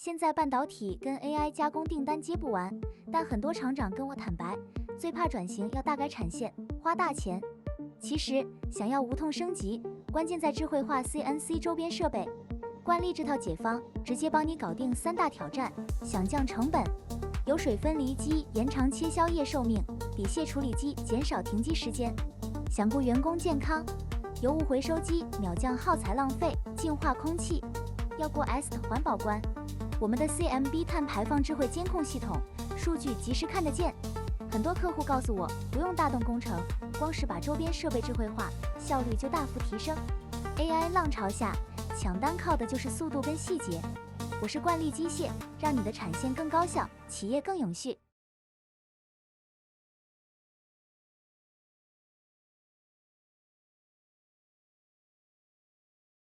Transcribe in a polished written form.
现在半导体跟 AI 加工订单接不完，但很多厂长跟我坦白，最怕转型要大改产线，花大钱。其实想要无痛升级，关键在智慧化 CNC 周边设备。惯例这套解方直接帮你搞定3大挑战：想降成本，油水分离机延长切削液寿命，笔屑处理机减少停机时间；想顾员工健康，油污回收机秒降耗材浪费，净化空气。要过 S 的环保关。我们的 CMB 碳排放智慧监控系统，数据及时看得见。很多客户告诉我，不用大动工程，光是把周边设备智慧化，效率就大幅提升。AI 浪潮下，抢单靠的就是速度跟细节。我是惯例机械，让你的产线更高效，企业更永续。